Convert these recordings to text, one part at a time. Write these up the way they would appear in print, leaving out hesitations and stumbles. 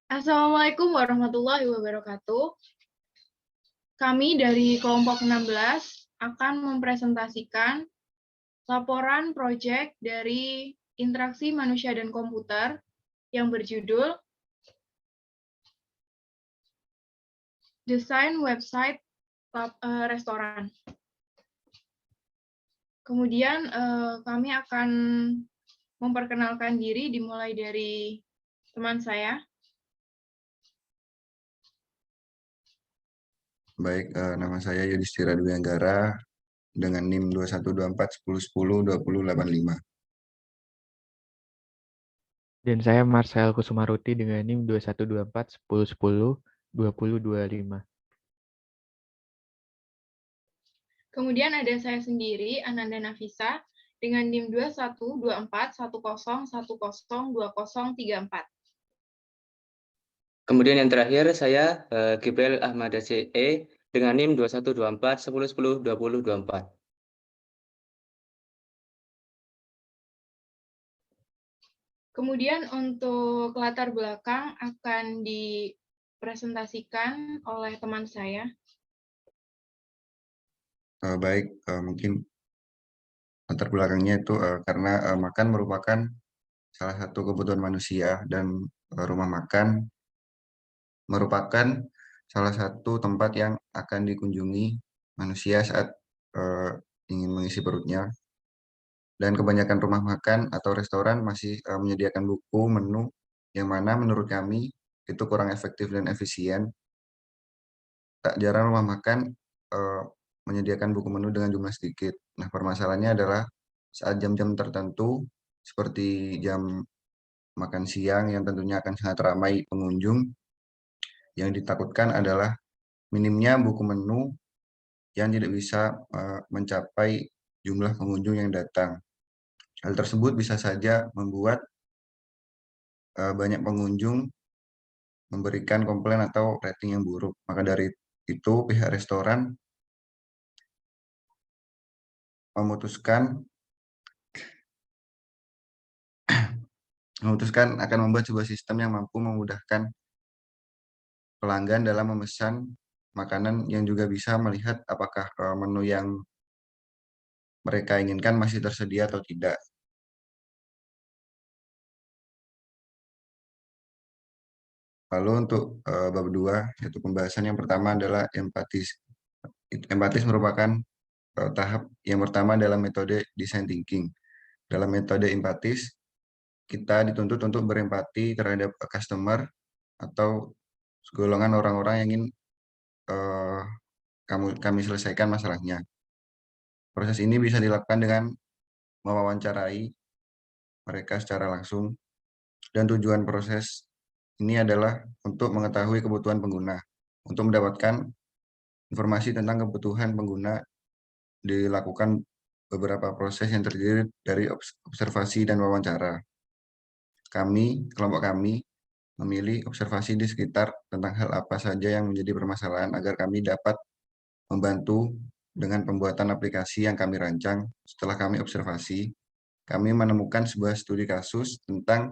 Assalamualaikum warahmatullahi wabarakatuh. Kami dari kelompok 16 akan mempresentasikan laporan proyek dari interaksi manusia dan komputer yang berjudul Desain Website Restoran. Kemudian kami akan memperkenalkan diri dimulai dari teman saya. Baik, nama saya Yudhistira Dwi Anggara dengan NIM 212410102085. Dan saya Marcel Kusumaruti dengan NIM 212410102025. Kemudian ada saya sendiri, Ananda Nafisa, dengan NIM 212410102034. Kemudian yang terakhir saya Gibril Ahmad CE dengan NIM 212410102024. Kemudian untuk latar belakang akan dipresentasikan oleh teman saya. Baik, mungkin latar belakangnya itu karena makan merupakan salah satu kebutuhan manusia dan rumah makan merupakan salah satu tempat yang akan dikunjungi manusia saat ingin mengisi perutnya. Dan kebanyakan rumah makan atau restoran masih menyediakan buku menu yang mana menurut kami itu kurang efektif dan efisien. Tak jarang rumah makan menyediakan buku menu dengan jumlah sedikit. Nah, permasalahannya adalah saat jam-jam tertentu seperti jam makan siang yang tentunya akan sangat ramai pengunjung, yang ditakutkan adalah minimnya buku menu yang tidak bisa mencapai jumlah pengunjung yang datang. Hal tersebut bisa saja membuat banyak pengunjung memberikan komplain atau rating yang buruk. Maka dari itu pihak restoran memutuskan akan membuat sebuah sistem yang mampu memudahkan pelanggan dalam memesan makanan yang juga bisa melihat apakah menu yang mereka inginkan masih tersedia atau tidak. Lalu untuk bab 2, yaitu pembahasan yang pertama adalah empatis. Empatis merupakan tahap yang pertama dalam metode design thinking. Dalam metode empatis, kita dituntut untuk berempati terhadap customer atau golongan orang-orang yang ingin kami selesaikan masalahnya. Proses ini bisa dilakukan dengan mewawancarai mereka secara langsung, dan tujuan proses ini adalah untuk mengetahui kebutuhan pengguna. Untuk mendapatkan informasi tentang kebutuhan pengguna, dilakukan beberapa proses yang terdiri dari observasi dan wawancara. Kelompok kami, memilih observasi di sekitar tentang hal apa saja yang menjadi permasalahan agar kami dapat membantu dengan pembuatan aplikasi yang kami rancang. Setelah kami observasi, kami menemukan sebuah studi kasus tentang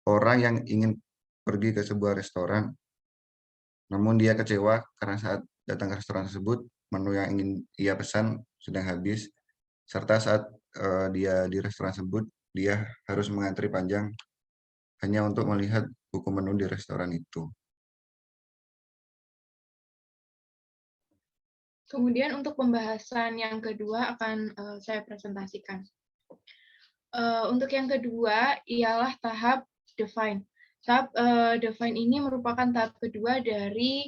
orang yang ingin pergi ke sebuah restoran, namun dia kecewa karena saat datang ke restoran tersebut, menu yang ingin ia pesan sedang habis, serta saat dia di restoran tersebut, dia harus mengantri panjang hanya untuk melihat buku menu di restoran itu. Kemudian untuk pembahasan yang kedua akan saya presentasikan. Untuk yang kedua ialah tahap define. Tahap define ini merupakan tahap kedua dari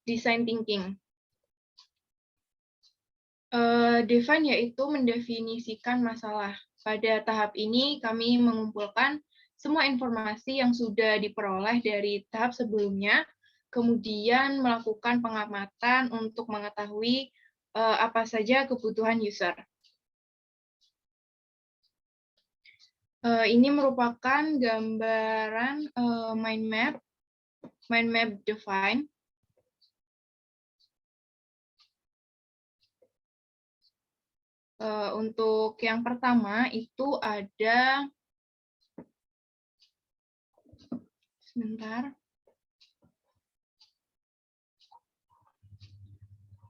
design thinking. Define yaitu mendefinisikan masalah. Pada tahap ini kami mengumpulkan semua informasi yang sudah diperoleh dari tahap sebelumnya, kemudian melakukan pengamatan untuk mengetahui apa saja kebutuhan user. Ini merupakan gambaran mind map define. Untuk yang pertama itu ada, Sebentar.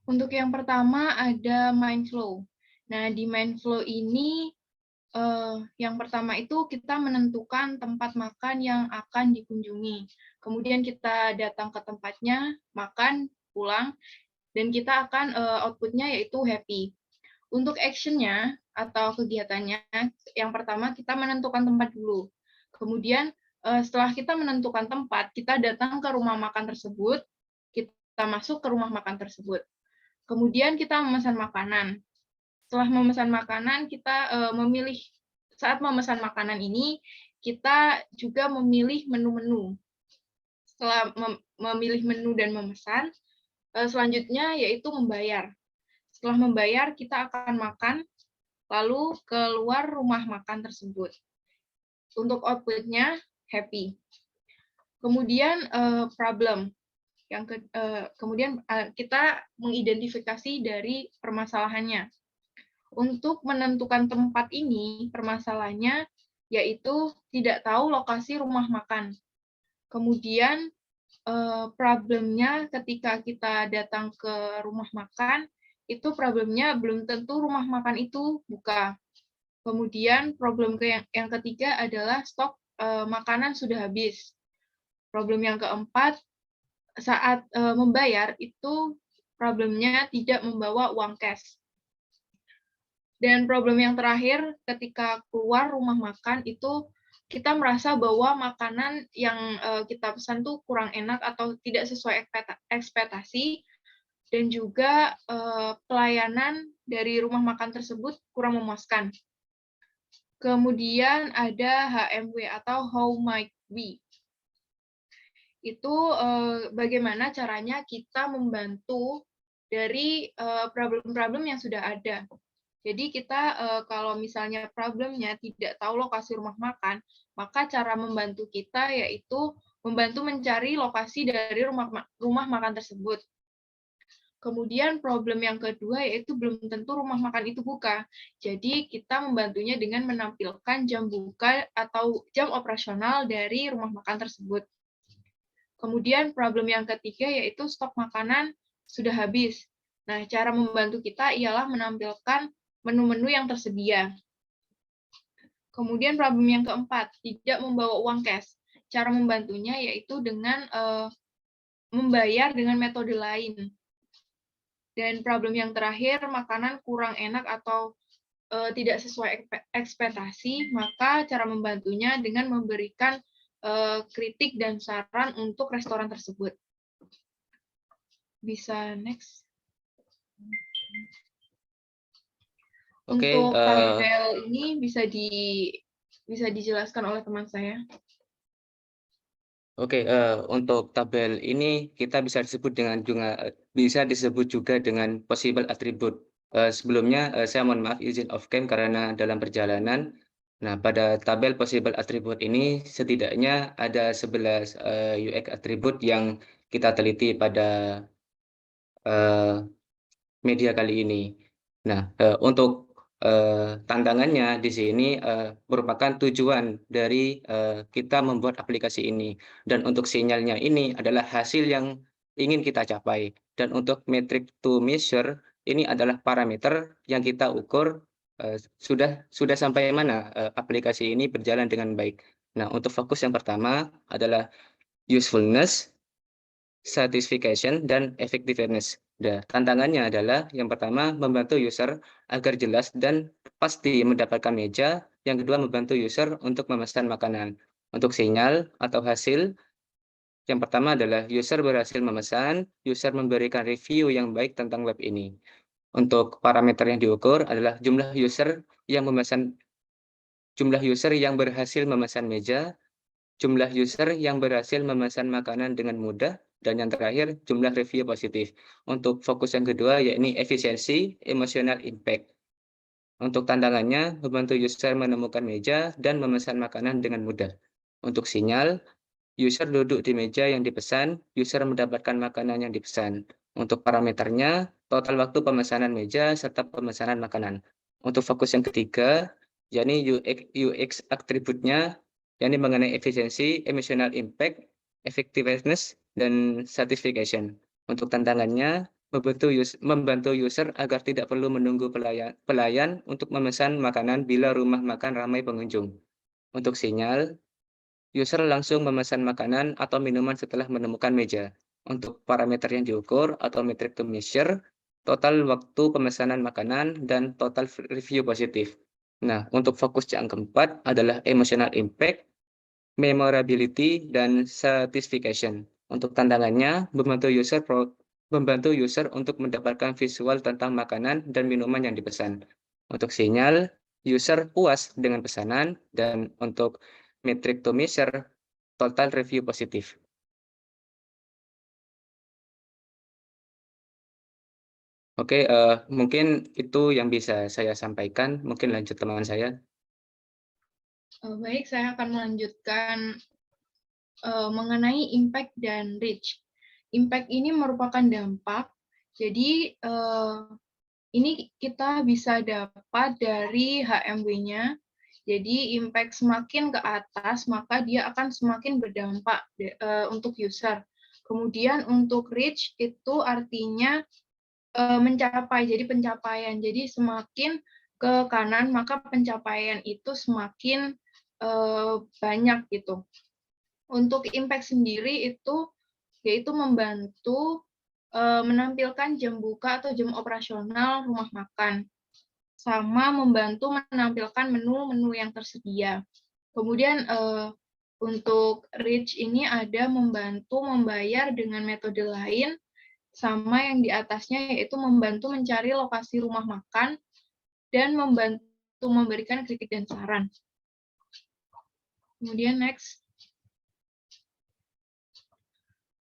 Untuk yang pertama ada mind flow. Nah, di mind flow ini yang pertama itu kita menentukan tempat makan yang akan dikunjungi. Kemudian kita datang ke tempatnya, makan, pulang, dan kita akan outputnya yaitu happy. Untuk actionnya atau kegiatannya, yang pertama kita menentukan tempat dulu. Kemudian setelah kita menentukan tempat, kita datang ke rumah makan tersebut, kita masuk ke rumah makan tersebut. Kemudian kita memesan makanan. Setelah memesan makanan, kita memilih, saat memesan makanan ini, kita juga memilih menu-menu. Setelah memilih menu dan memesan, selanjutnya yaitu membayar. Setelah membayar, kita akan makan, lalu keluar rumah makan tersebut. Untuk outputnya, happy. Kemudian problem. Kemudian kita mengidentifikasi dari permasalahannya. Untuk menentukan tempat ini, permasalahannya yaitu tidak tahu lokasi rumah makan. Kemudian problemnya ketika kita datang ke rumah makan, itu problemnya belum tentu rumah makan itu buka. Kemudian problem yang ketiga adalah stok makanan sudah habis. Problem yang keempat, saat membayar itu problemnya tidak membawa uang cash. Dan problem yang terakhir, ketika keluar rumah makan itu kita merasa bahwa makanan yang kita pesan tuh kurang enak atau tidak sesuai ekspektasi, dan juga pelayanan dari rumah makan tersebut kurang memuaskan. Kemudian ada HMW atau How Might We. Itu bagaimana caranya kita membantu dari problem-problem yang sudah ada. Jadi kita kalau misalnya problemnya tidak tahu lokasi rumah makan, maka cara membantu kita yaitu membantu mencari lokasi dari rumah makan tersebut. Kemudian problem yang kedua yaitu belum tentu rumah makan itu buka. Jadi kita membantunya dengan menampilkan jam buka atau jam operasional dari rumah makan tersebut. Kemudian problem yang ketiga yaitu stok makanan sudah habis. Nah, cara membantu kita ialah menampilkan menu-menu yang tersedia. Kemudian problem yang keempat, tidak membawa uang cash. Cara membantunya yaitu dengan membayar dengan metode lain. Dan problem yang terakhir, makanan kurang enak atau tidak sesuai ekspektasi, maka cara membantunya dengan memberikan kritik dan saran untuk restoran tersebut. Bisa next. Oke, Untuk tabel ini bisa dijelaskan oleh teman saya. Oke, untuk tabel ini kita bisa disebut juga dengan possible attribute. Sebelumnya saya mohon maaf izin off cam karena dalam perjalanan. Nah, pada tabel possible attribute ini setidaknya ada 11 UX attribute yang kita teliti pada media kali ini. Nah, untuk tantangannya di sini merupakan tujuan dari kita membuat aplikasi ini. Dan untuk sinyalnya ini adalah hasil yang ingin kita capai. Dan untuk metric to measure ini adalah parameter yang kita ukur sudah sampai mana aplikasi ini berjalan dengan baik. Nah, untuk fokus yang pertama adalah usefulness, satisfaction, dan effectiveness. Nah, tantangannya adalah yang pertama membantu user agar jelas dan pasti mendapatkan meja, yang kedua membantu user untuk memesan makanan. Untuk sinyal atau hasil, yang pertama adalah user berhasil memesan, user memberikan review yang baik tentang web ini. Untuk parameter yang diukur adalah jumlah user yang berhasil memesan meja, jumlah user yang berhasil memesan makanan dengan mudah, dan yang terakhir, jumlah review positif. Untuk fokus yang kedua, yakni efisiensi, emotional impact. Untuk tantangannya, membantu user menemukan meja dan memesan makanan dengan mudah. Untuk sinyal, user duduk di meja yang dipesan, user mendapatkan makanan yang dipesan. Untuk parameternya, total waktu pemesanan meja serta pemesanan makanan. Untuk fokus yang ketiga, yakni UX atributnya, yakni mengenai efisiensi, emotional impact, effectiveness, dan certification. Untuk tantangannya, membantu user agar tidak perlu menunggu pelayan untuk memesan makanan bila rumah makan ramai pengunjung. Untuk sinyal, user langsung memesan makanan atau minuman setelah menemukan meja. Untuk parameter yang diukur atau metric to measure, total waktu pemesanan makanan, dan total review positif. Nah, untuk fokus yang keempat adalah emotional impact, memorability, dan satisfaction. Untuk tantangannya, membantu user untuk mendapatkan visual tentang makanan dan minuman yang dipesan. Untuk sinyal, user puas dengan pesanan, dan untuk metric to measure, total review positif. Oke, mungkin itu yang bisa saya sampaikan. Mungkin lanjut teman saya. Baik, saya akan melanjutkan mengenai impact dan reach. Impact ini merupakan dampak, jadi ini kita bisa dapat dari HMW-nya. Jadi impact semakin ke atas, maka dia akan semakin berdampak untuk user. Kemudian untuk reach itu artinya mencapai, jadi pencapaian. Jadi semakin ke kanan, maka pencapaian itu semakin banyak gitu. Untuk impact sendiri itu yaitu membantu menampilkan jam buka atau jam operasional rumah makan, sama membantu menampilkan menu-menu yang tersedia. Kemudian untuk reach ini ada membantu membayar dengan metode lain, sama yang di atasnya yaitu membantu mencari lokasi rumah makan dan membantu memberikan kritik dan saran. Kemudian next.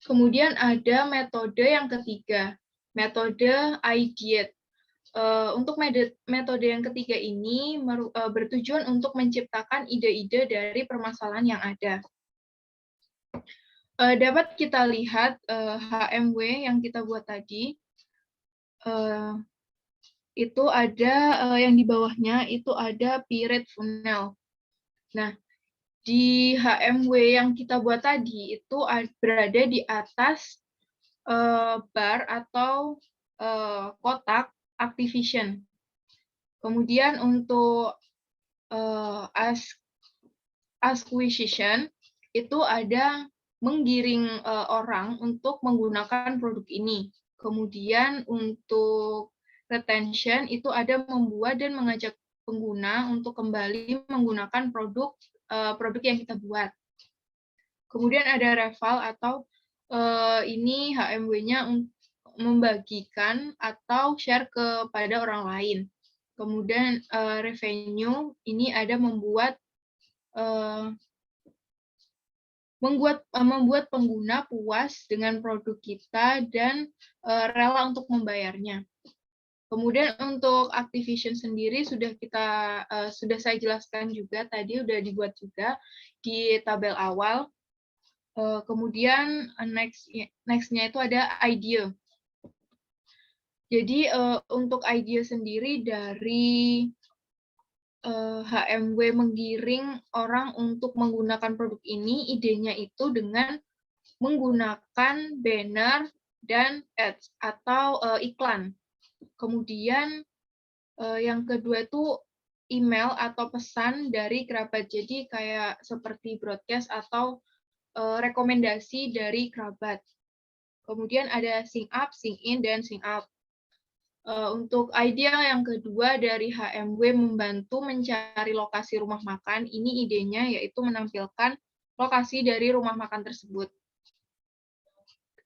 Kemudian ada metode yang ketiga, metode IDIAT. Untuk metode yang ketiga ini bertujuan untuk menciptakan ide-ide dari permasalahan yang ada. Dapat kita lihat HMW yang kita buat tadi, itu ada yang di bawahnya itu ada P-rate funnel. Nah, di HMW yang kita buat tadi itu berada di atas bar atau kotak activation. Kemudian untuk acquisition itu ada menggiring orang untuk menggunakan produk ini. Kemudian untuk retention itu ada membuat dan mengajak pengguna untuk kembali menggunakan produk yang kita buat. Kemudian ada reval atau ini HMW-nya membagikan atau share kepada orang lain. Kemudian revenue ini ada membuat pengguna puas dengan produk kita dan rela untuk membayarnya. Kemudian untuk activation sendiri sudah saya jelaskan juga tadi, udah dibuat juga di tabel awal. Kemudian next-nya itu ada idea. Jadi untuk idea sendiri dari HMW menggiring orang untuk menggunakan produk ini, idenya itu dengan menggunakan banner dan ads atau iklan. Kemudian yang kedua itu email atau pesan dari kerabat. Jadi kayak seperti broadcast atau rekomendasi dari kerabat. Kemudian ada sync up, sync in, dan sync out. Untuk idea yang kedua dari HMW membantu mencari lokasi rumah makan, ini idenya yaitu menampilkan lokasi dari rumah makan tersebut.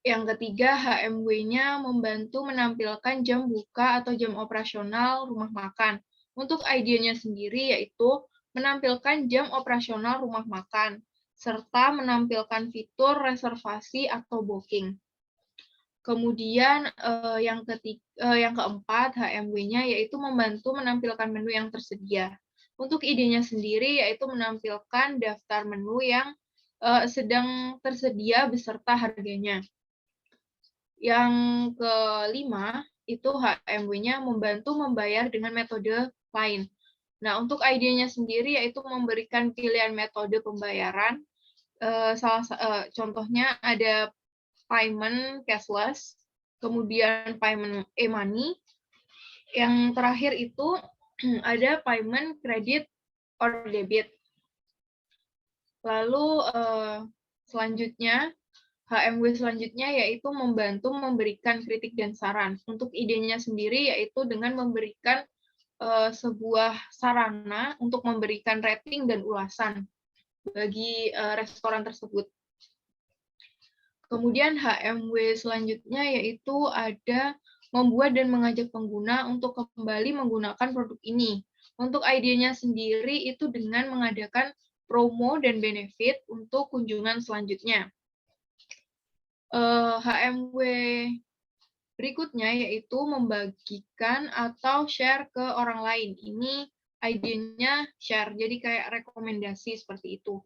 Yang ketiga, HMW-nya membantu menampilkan jam buka atau jam operasional rumah makan. Untuk idenya sendiri yaitu menampilkan jam operasional rumah makan, serta menampilkan fitur reservasi atau booking. Kemudian yang keempat, HMW-nya yaitu membantu menampilkan menu yang tersedia. Untuk idenya sendiri yaitu menampilkan daftar menu yang sedang tersedia beserta harganya. Yang kelima, itu HMW-nya membantu membayar dengan metode lain. Nah, untuk idenya sendiri yaitu memberikan pilihan metode pembayaran Contohnya ada payment cashless, kemudian payment e-money. Yang terakhir itu ada payment credit or debit. Lalu selanjutnya, HMW selanjutnya yaitu membantu memberikan kritik dan saran. Untuk idenya sendiri yaitu dengan memberikan sebuah sarana untuk memberikan rating dan ulasan bagi restoran tersebut. Kemudian HMW selanjutnya yaitu ada membuat dan mengajak pengguna untuk kembali menggunakan produk ini. Untuk idenya sendiri itu dengan mengadakan promo dan benefit untuk kunjungan selanjutnya. HMW berikutnya yaitu membagikan atau share ke orang lain. Ini idenya share, jadi kayak rekomendasi seperti itu.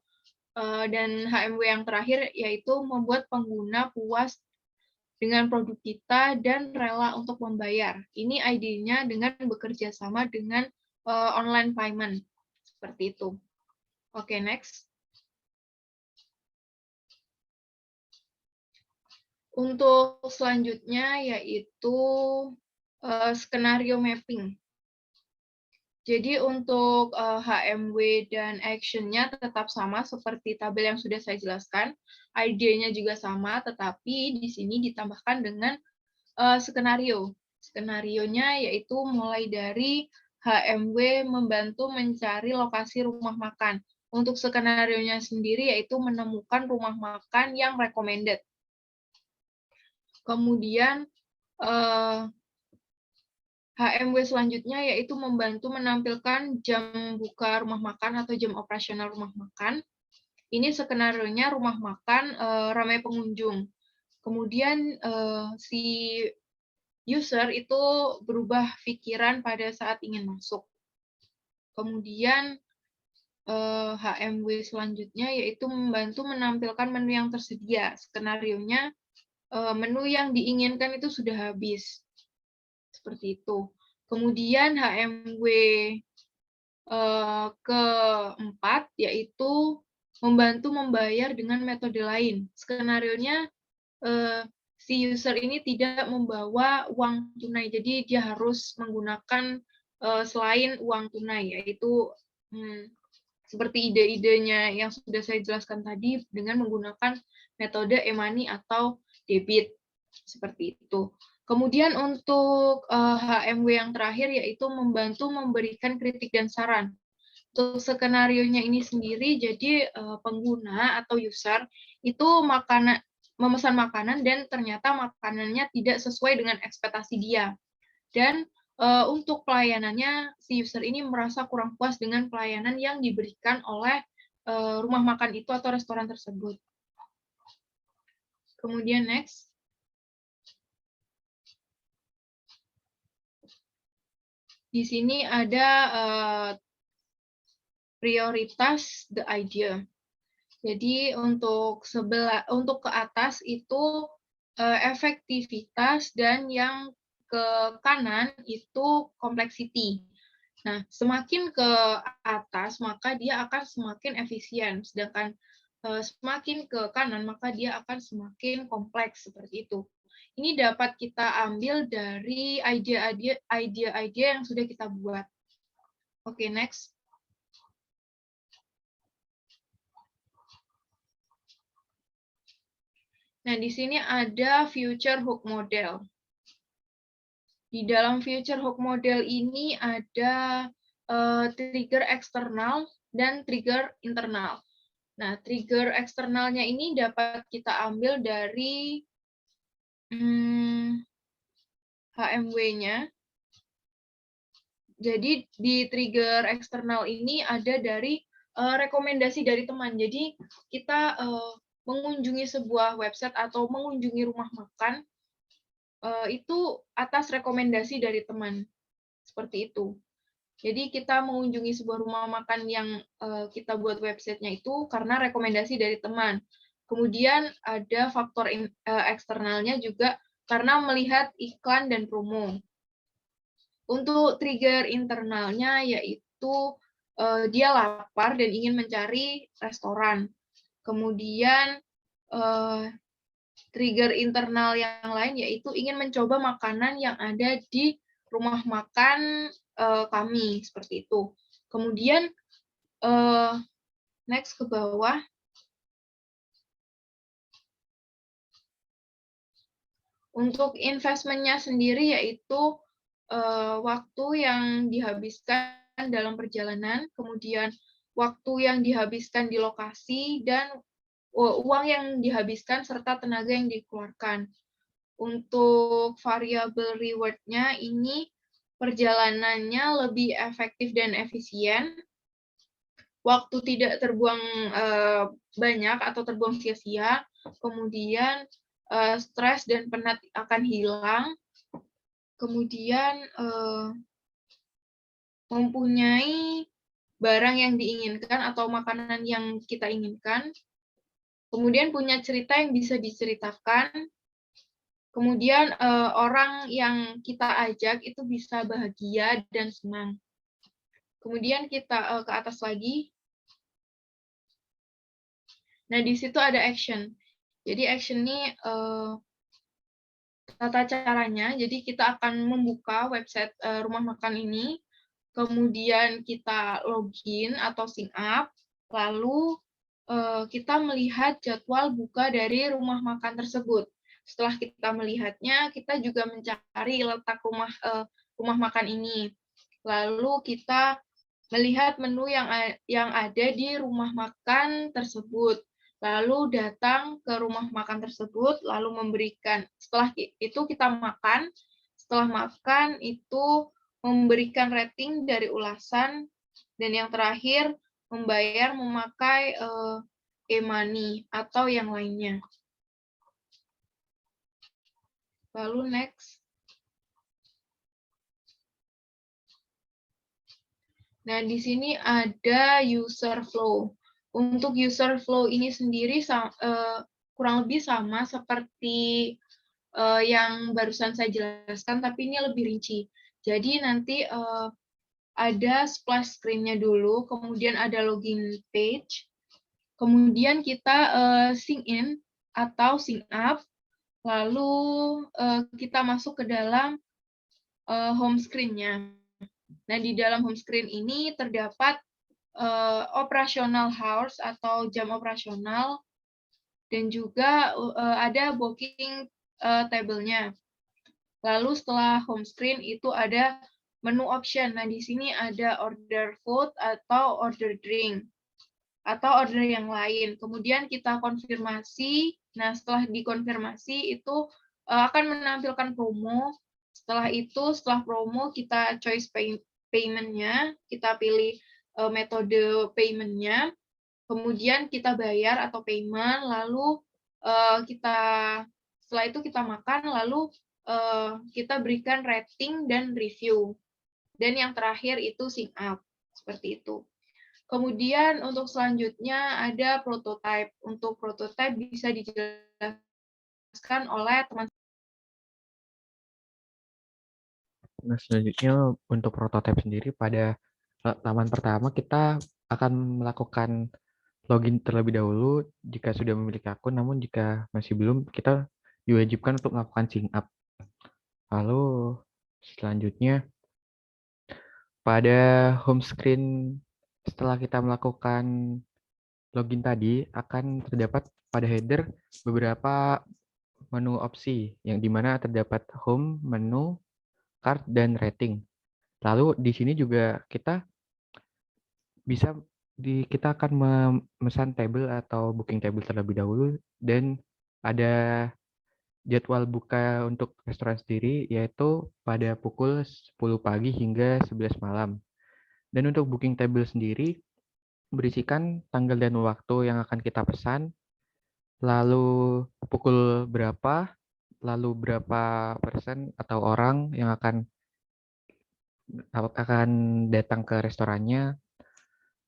Dan HMW yang terakhir yaitu membuat pengguna puas dengan produk kita dan rela untuk membayar. Ini idenya dengan bekerja sama dengan online payment. Seperti itu. Oke, next. Untuk selanjutnya yaitu skenario mapping. Jadi untuk HMW dan action-nya tetap sama seperti tabel yang sudah saya jelaskan. Idenya juga sama, tetapi di sini ditambahkan dengan skenario. Skenarionya yaitu mulai dari HMW membantu mencari lokasi rumah makan. Untuk skenarionya sendiri yaitu menemukan rumah makan yang recommended. Kemudian HMW selanjutnya yaitu membantu menampilkan jam buka rumah makan atau jam operasional rumah makan. Ini skenarionya rumah makan ramai pengunjung. Kemudian si user itu berubah pikiran pada saat ingin masuk. Kemudian HMW selanjutnya yaitu membantu menampilkan menu yang tersedia. Skenarionya menu yang diinginkan itu sudah habis. Seperti itu. Kemudian HMW keempat yaitu membantu membayar dengan metode lain. Skenarionya si user ini tidak membawa uang tunai, jadi dia harus menggunakan selain uang tunai, yaitu seperti ide-idenya yang sudah saya jelaskan tadi dengan menggunakan metode e-money atau debit. Seperti itu. Kemudian untuk HMW yang terakhir yaitu membantu memberikan kritik dan saran. Untuk skenarionya ini sendiri, jadi pengguna atau user itu memesan makanan dan ternyata makanannya tidak sesuai dengan ekspektasi dia. Dan untuk pelayanannya, si user ini merasa kurang puas dengan pelayanan yang diberikan oleh rumah makan itu atau restoran tersebut. Kemudian next. Di sini ada prioritas the idea. Jadi untuk ke atas itu efektivitas dan yang ke kanan itu complexity. Nah, semakin ke atas maka dia akan semakin efisien, sedangkan semakin ke kanan maka dia akan semakin kompleks seperti itu. Ini dapat kita ambil dari ide-ide yang sudah kita buat. Oke, next. Nah, di sini ada future hook model. Di dalam future hook model ini ada trigger eksternal dan trigger internal. Nah, trigger eksternalnya ini dapat kita ambil dari HMW-nya. Jadi di trigger eksternal ini ada dari rekomendasi dari teman. Jadi kita mengunjungi sebuah website atau mengunjungi rumah makan itu atas rekomendasi dari teman. Seperti itu. Jadi kita mengunjungi sebuah rumah makan yang kita buat websitenya itu karena rekomendasi dari teman. Kemudian ada faktor eksternalnya juga karena melihat iklan dan promo. Untuk trigger internalnya yaitu dia lapar dan ingin mencari restoran. Kemudian trigger internal yang lain yaitu ingin mencoba makanan yang ada di rumah makan kami, seperti itu. Kemudian next ke bawah. Untuk investment-nya sendiri yaitu waktu yang dihabiskan dalam perjalanan, kemudian waktu yang dihabiskan di lokasi, dan uang yang dihabiskan serta tenaga yang dikeluarkan. Untuk variabel reward-nya ini perjalanannya lebih efektif dan efisien, waktu tidak terbuang banyak atau terbuang sia-sia, kemudian stres dan penat akan hilang, kemudian mempunyai barang yang diinginkan atau makanan yang kita inginkan, kemudian punya cerita yang bisa diceritakan, kemudian orang yang kita ajak itu bisa bahagia dan senang. Kemudian kita ke atas lagi. Nah, di situ ada action. Jadi action ini tata caranya, jadi kita akan membuka website rumah makan ini, kemudian kita login atau sign up, lalu kita melihat jadwal buka dari rumah makan tersebut. Setelah kita melihatnya, kita juga mencari letak rumah makan ini. Lalu kita melihat menu yang ada di rumah makan tersebut. Lalu datang ke rumah makan tersebut, lalu memberikan. Setelah itu kita makan. Setelah makan itu memberikan rating dari ulasan, dan yang terakhir membayar memakai e-money atau yang lainnya. Lalu next. Nah, di sini ada user flow. Untuk user flow ini sendiri kurang lebih sama seperti yang barusan saya jelaskan, tapi ini lebih rinci. Jadi nanti ada splash screen-nya dulu, kemudian ada login page, kemudian kita sign in atau sign up, lalu kita masuk ke dalam home screen-nya. Nah, di dalam home screen ini terdapat operational hours atau jam operasional, dan juga ada booking table-nya. Lalu setelah home screen itu ada menu option. Nah, di sini ada order food atau order drink atau order yang lain. Kemudian kita konfirmasi. Nah, setelah dikonfirmasi itu akan menampilkan promo. Setelah itu, setelah promo kita choice payment-nya, kita pilih metode payment-nya, kemudian kita bayar atau payment, lalu setelah itu kita makan, lalu kita berikan rating dan review. Dan yang terakhir itu sign up, seperti itu. Kemudian untuk selanjutnya ada prototype. Untuk prototype bisa dijelaskan oleh teman. Nah, selanjutnya untuk prototipe sendiri pada tahapan pertama kita akan melakukan login terlebih dahulu jika sudah memiliki akun, namun jika masih belum, kita diwajibkan untuk melakukan sign up. Lalu selanjutnya pada home screen setelah kita melakukan login tadi akan terdapat pada header beberapa menu opsi yang dimana terdapat home, menu, card, dan rating. Lalu di sini juga kita akan memesan table atau booking table terlebih dahulu, dan ada jadwal buka untuk restoran sendiri yaitu pada pukul 10 pagi hingga 11 malam. Dan untuk booking table sendiri berisikan tanggal dan waktu yang akan kita pesan, lalu pukul berapa, lalu berapa persen atau orang yang akan datang ke restorannya,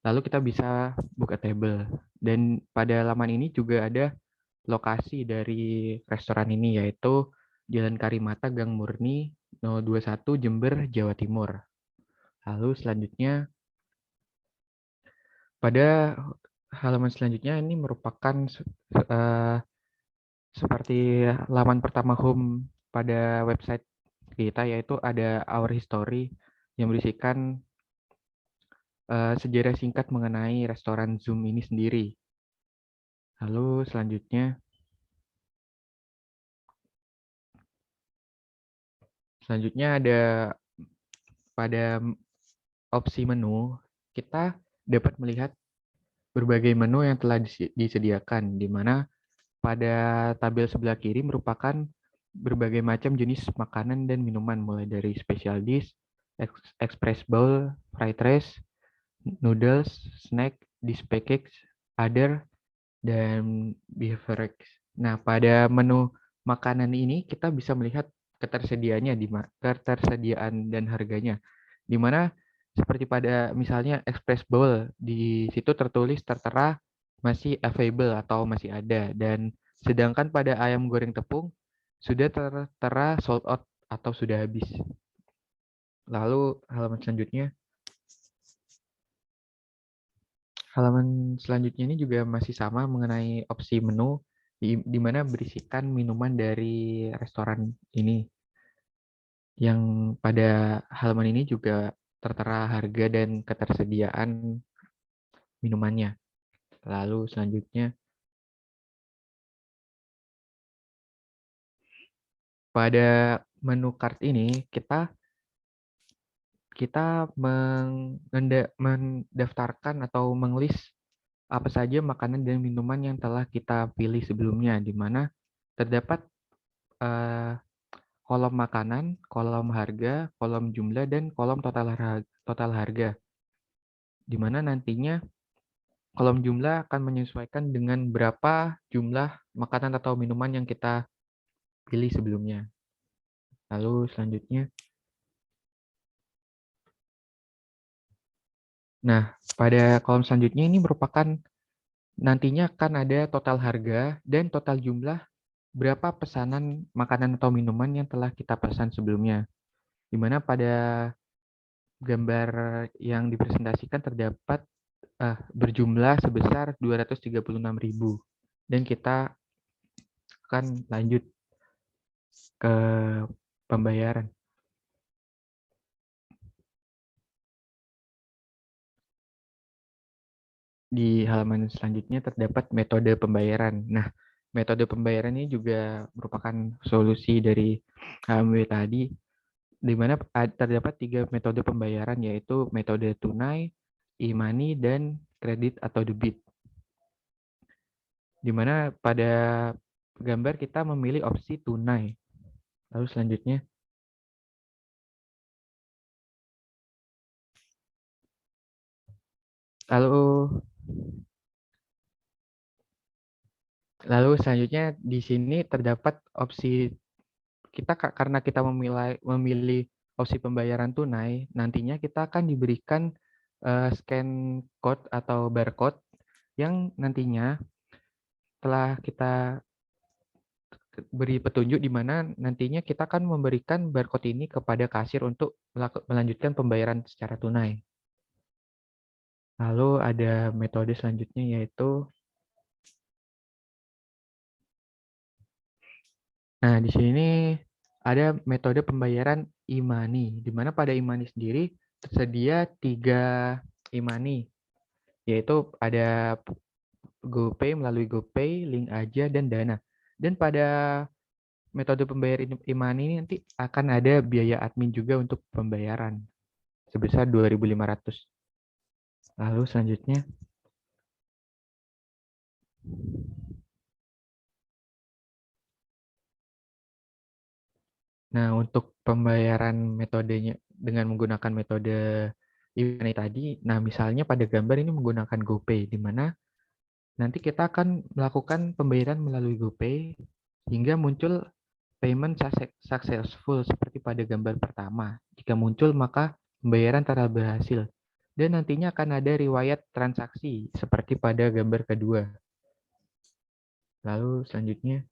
lalu kita bisa buka table. Dan pada laman ini juga ada lokasi dari restoran ini, yaitu Jalan Karimata, Gang Murni, 021, Jember, Jawa Timur. Lalu selanjutnya, pada halaman selanjutnya ini merupakan seperti laman pertama home pada website kita, yaitu ada Our History yang berisikan sejarah singkat mengenai restoran Zoom ini sendiri. Lalu selanjutnya ada pada opsi menu, kita dapat melihat berbagai menu yang telah disediakan, di mana pada tabel sebelah kiri merupakan berbagai macam jenis makanan dan minuman, mulai dari special dish, express bowl, fried rice, noodles, snack, dish package, other, dan beverage. Nah, pada menu makanan ini kita bisa melihat ketersediaan dan harganya. Di mana seperti pada misalnya express bowl, di situ tertera masih available atau masih ada, dan sedangkan pada ayam goreng tepung sudah tertera sold out atau sudah habis. Lalu halaman selanjutnya ini juga masih sama mengenai opsi menu, di mana berisikan minuman dari restoran ini, yang pada halaman ini juga tertera harga dan ketersediaan minumannya. Lalu selanjutnya pada menu cart ini kita mendaftarkan atau menglist apa saja makanan dan minuman yang telah kita pilih sebelumnya, di mana terdapat kolom makanan, kolom harga, kolom jumlah, dan kolom total harga, di mana nantinya kolom jumlah akan menyesuaikan dengan berapa jumlah makanan atau minuman yang kita pilih sebelumnya. Lalu selanjutnya, nah pada kolom selanjutnya ini merupakan nantinya akan ada total harga dan total jumlah berapa pesanan makanan atau minuman yang telah kita pesan sebelumnya, di mana pada gambar yang dipresentasikan terdapat berjumlah sebesar 236.000, dan kita akan lanjut ke pembayaran. Di halaman selanjutnya terdapat metode pembayaran. Nah, metode pembayaran ini juga merupakan solusi dari HMW tadi, di mana terdapat 3 metode pembayaran, yaitu metode tunai, e-money, dan kredit atau debit. Di mana pada gambar kita memilih opsi tunai. Lalu selanjutnya, Lalu selanjutnya di sini terdapat opsi kita, karena kita memilih opsi pembayaran tunai, nantinya kita akan diberikan scan code atau barcode yang nantinya telah kita beri petunjuk, di mana nantinya kita akan memberikan barcode ini kepada kasir untuk melanjutkan pembayaran secara tunai. Lalu ada metode selanjutnya, yaitu di sini ada metode pembayaran e-money, di mana pada e-money sendiri tersedia 3 e-money, yaitu ada GoPay, melalui GoPay, Link Aja, dan Dana. Dan pada metode pembayar e-money ini nanti akan ada biaya admin juga untuk pembayaran sebesar 2.500. Lalu selanjutnya, nah, untuk pembayaran metodenya dengan menggunakan metode e-money tadi, nah misalnya pada gambar ini menggunakan GoPay, di mana nanti kita akan melakukan pembayaran melalui GoPay hingga muncul payment successful seperti pada gambar pertama. Jika muncul, maka pembayaran telah berhasil. Dan nantinya akan ada riwayat transaksi seperti pada gambar kedua. Lalu selanjutnya,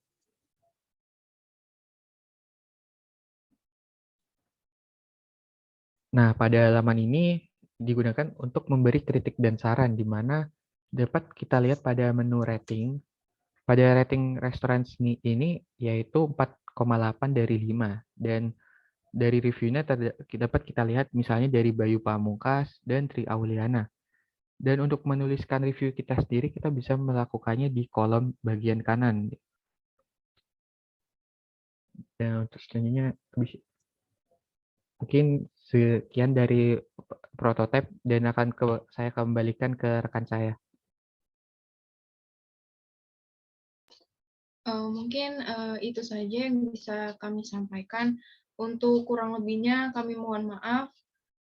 nah pada halaman ini digunakan untuk memberi kritik dan saran, di mana dapat kita lihat pada menu rating. Pada rating restoran ini yaitu 4,8 dari 5. Dan dari reviewnya dapat kita lihat misalnya dari Bayu Pamungkas dan Tri Auliana. Dan untuk menuliskan review kita sendiri, kita bisa melakukannya di kolom bagian kanan. Dan untuk selanjutnya, mungkin sekian dari prototipe dan akan saya kembalikan ke rekan saya. Mungkin itu saja yang bisa kami sampaikan. Untuk kurang lebihnya kami mohon maaf.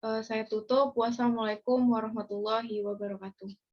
Saya tutup. Wassalamualaikum warahmatullahi wabarakatuh.